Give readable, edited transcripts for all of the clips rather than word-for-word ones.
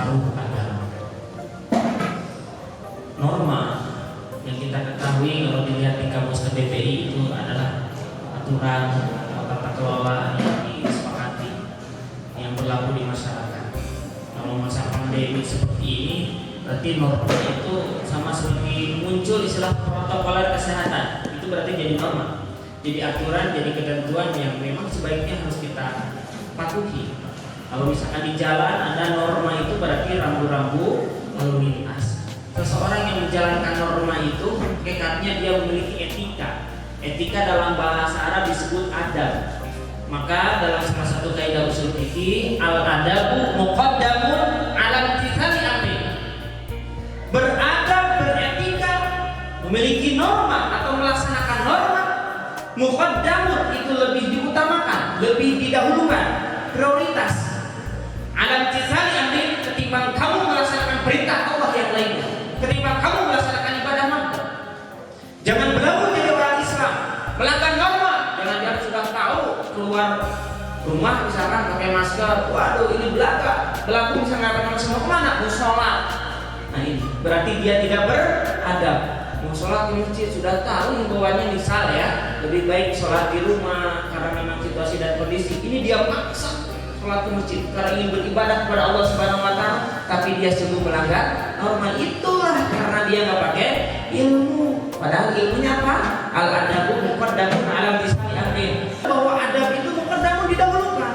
separuh agama. Norma yang kita ketahui kalau dilihat di kamus KBBI itu adalah aturan atau tata kelola yang disepakati yang berlaku di masyarakat. Kalau masa pandemi seperti ini, berarti norma itu sama seperti muncul istilah protokol kesehatan. Itu berarti jadi norma, jadi aturan, jadi ketentuan yang memang sebaiknya harus kita patuhi. Kalau misalkan di jalan ada norma itu berarti rambu-rambu lalu lintas. Seseorang yang menjalankan norma itu hakikatnya dia memiliki etika. Etika dalam bahasa Arab disebut adab. Maka dalam salah satu kaidah usul fikih, al-adabu muqaddamun 'ala imtithali amri. Beradab, beretika, memiliki norma atau melaksanakan norma, muqaddamun itu lebih diutamakan, lebih didahulukan, prioritas. 'Ala imtithali amri ketimbang kamu melaksanakan perintah Allah yang lainnya, ketimbang kamu melaksanakan ibadah makhluk. Jangan berlaku jadi orang Islam melanggar norma. Jangan dia sudah tahu keluar rumah misalkan pakai masker, waduh ini berlaku bisa ngapa semua kemana? Mau sholat. Nah ini berarti dia tidak beradab. Mau sholat di masjid sudah tahu himbauannya, misal ya, lebih baik sholat di rumah karena memang situasi dan kondisi. Ini dia maksa sholat di masjid karena ingin beribadah kepada Allah Subhanahu Wa Taala, tapi dia sungguh melanggar norma. Itulah karena dia nggak pakai ilmu. Padahal ilmunya apa? Al-adabu muqaddamun 'ala imtithali amri. Bahwa adab itu muqaddamun didahulukan.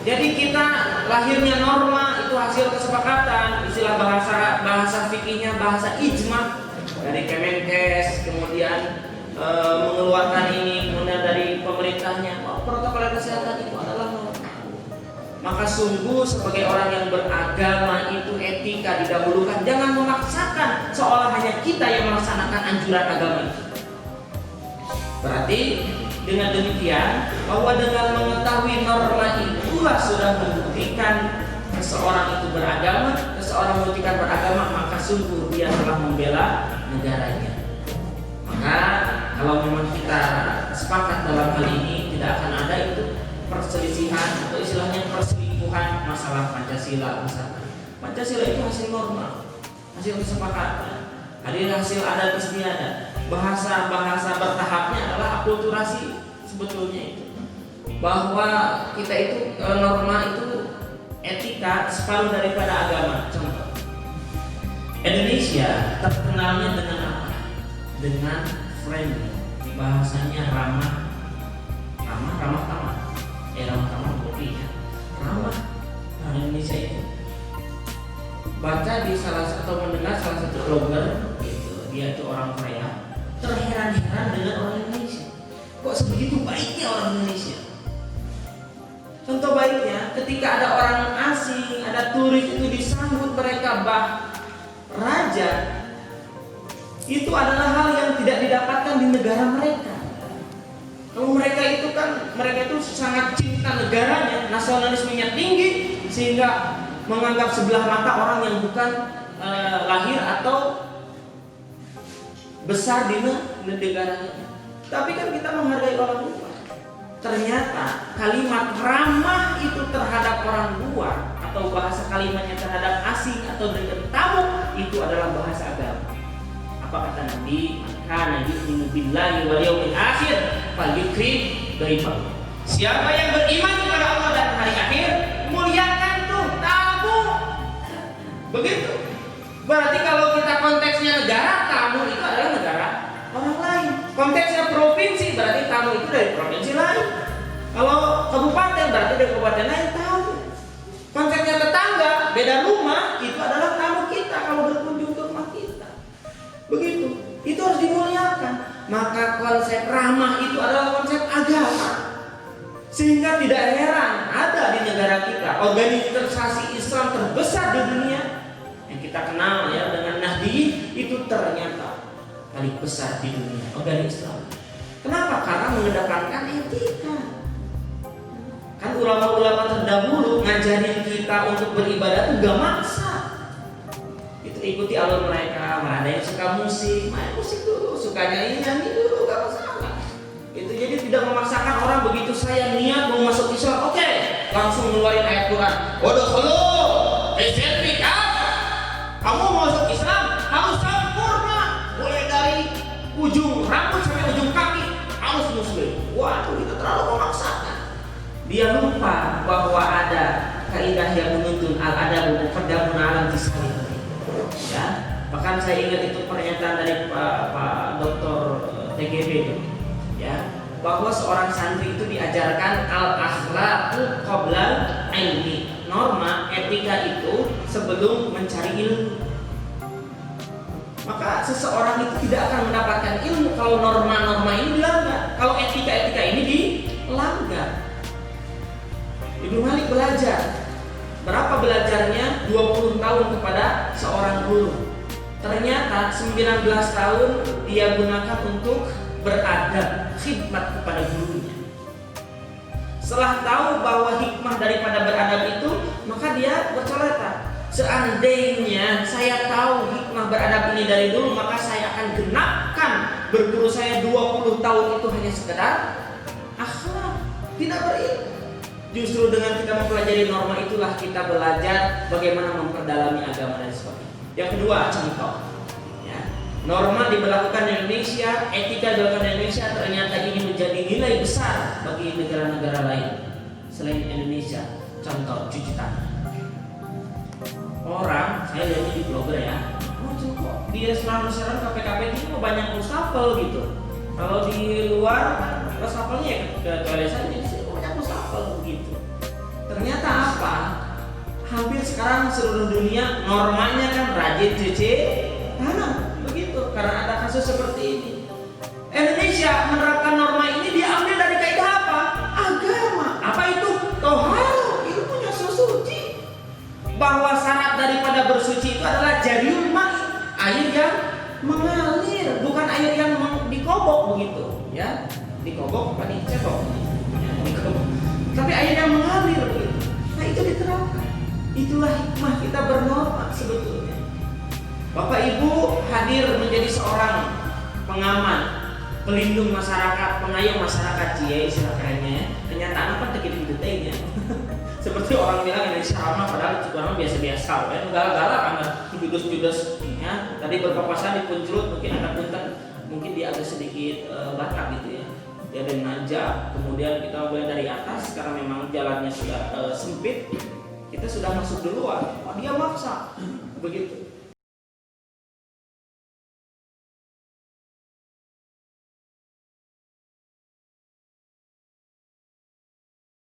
Jadi kita lahirnya norma itu hasil kesepakatan, istilah bahasa fikihnya bahasa ijma dari Kemenkes, kemudian mengeluarkan ini, kemudian dari pemerintahnya. Protokol kesehatan itu adalah norma. Maka sungguh sebagai orang yang beragama itu etika didahulukan. Jangan memaksakan seolah hanya kita yang melaksanakan anjuran agama itu. Berarti dengan demikian bahwa dengan mengetahui norma itulah sudah membuktikan seseorang itu beragama, seseorang membuktikan beragama, maka sungguh dia telah membela negaranya. Maka kalau memang kita sepakat dalam hal ini, tidak akan ada itu perselisihan atau istilahnya perselingkuhan masalah Pancasila misalkan. Pancasila itu hasil norma, hasil kesepakatan, hasil adat istiadat. Bahasa bertahapnya adalah akulturasi sebetulnya itu. Bahwa kita itu norma itu etika separuh daripada agama. Contoh, Indonesia terkenalnya dengan apa? Dengan friendly, bahasanya ramah tamah. Ramah kopi ya. Ramah Indonesia itu. Baca di salah satu atau mendengar salah satu blogger gitu, dia itu orang Korea, terheran-heran dengan orang Indonesia. Kok sebegitu baiknya orang Indonesia? Contoh baiknya, ketika ada orang asing, ada turis itu disambut mereka raja. Itu adalah hal yang tidak didapatkan di negara mereka. Kalau mereka itu sangat cinta negaranya, nasionalismenya tinggi sehingga menganggap sebelah mata orang yang bukan lahir atau besar di negaranya. Tapi kan kita menghargai orang luar. Ternyata kalimat ramah itu terhadap orang luar atau bahasa kalimatnya terhadap asing atau dengan tamu itu adalah bahasa agama. Apa kata Nabi? Kana yu'minu billahi wal yawmil akhir falyukrim dhaifahu. Siapa yang beriman kepada Allah dan hari akhir, muliakan tuh tamu. Begitu. Berarti kalau kita konteksnya negara, tamu itu adalah negara orang lain. Konteksnya provinsi, berarti tamu itu dari provinsi lain. Kalau kabupaten, berarti dari kabupaten lain tamu. Konteksnya tetangga, beda rumah, itu adalah tamu kita kalau berkunjung ke rumah kita. Begitu. Itu harus dimuliakan. Maka konsep ramah itu adalah konsep agama. Sehingga tidak heran ada di negara kita organisasi Islam terbesar di dunia yang kita kenal ya dengan Nahdliyin, itu ternyata paling besar di dunia organisasi Islam. Kenapa? Karena mengedepankan etika. Kan ulama-ulama terdahulu ngajarin kita untuk beribadah itu gak maksa. Itu ikuti alur mereka. Ada yang suka musik, main musik dulu. Sukanya ini nyanyi dulu, gak masalah. Itu jadi tidak memaksakan orang. Begitu saya niat mau masuk Islam, oke, langsung ngeluarin ayat Quran. Waduh, sertifikat. Kamu mau masuk Islam harus sempurna, mulai dari ujung rambut sampai ujung kaki harus muslim. Waduh, itu terlalu memaksakan. Dia lupa bahwa ada kaidah yang menuntun al-adabu muqaddamun 'ala intisari. Ya, bahkan saya ingat itu pernyataan dari Pak Dr. TGB itu, ya, bahwa seorang santri itu diajarkan al-akhlaqu qoblal ilmi. Norma etika itu sebelum mencari ilmu. Maka seseorang itu tidak akan mendapatkan ilmu kalau norma-norma ini dilanggar, kalau etika-etika ini dilanggar. Ibnu Malik belajar. Berapa belajarnya? 20 tahun kepada seorang guru. Ternyata 19 tahun dia gunakan untuk beradab, khidmat kepada gurunya. Setelah tahu bahwa hikmah daripada beradab itu, maka dia bercerita, seandainya saya tahu hikmah beradab ini dari dulu, maka saya akan genapkan berguru saya 20 tahun itu hanya sekedar akhlak, tidak berilmu. Justru dengan kita mempelajari norma itulah kita belajar bagaimana memperdalami agama dan sebagainya. Yang kedua, contoh. Norma diberlakukan di Indonesia, etika diberlakukan di Indonesia, ternyata ini menjadi nilai besar bagi negara-negara lain selain Indonesia. Contoh, cuci tangan. Orang, saya lihat di blogger ya, kok dia selalu serang KPKP ini kok banyak wastafel gitu. Kalau di luar kan wastafelnya ya ke toilet saja, di sini banyak wastafel begitu. Ternyata apa? Hampir sekarang seluruh dunia normanya kan rajin cuci tangan. Begitu, karena ada kasus seperti ini. Indonesia menerapkan norma ini diambil dari kaidah apa? Agama. Apa itu? Toharo, ilmunya suci. Bahwa syarat daripada bersuci itu adalah jariul ma'i, air yang mengalir, bukan air yang dikobok begitu, ya. Dikobok apa dicebok? Ya, dikobok. Tapi air yang mengalir begitu. Nah, itu diterapkan. Itulah hikmah kita bernorma sebetulnya. Bapak Ibu hadir menjadi seorang pengaman, pelindung masyarakat, pengayom masyarakat, istilah kerennya. Kenyataan apa terjadi detailnya. Seperti orang bilang Indonesia ramah, padahal itu orang biasa-biasa. Galak-galak karena judes-judes. Ya, tadi berpapasan di Puncelut, mungkin ada punten, mungkin dia agak sedikit batak gitu ya. Dia dari nanjak, kemudian kita mulai dari atas karena memang jalannya sudah sempit. Kita sudah masuk duluan, dia maksa begitu.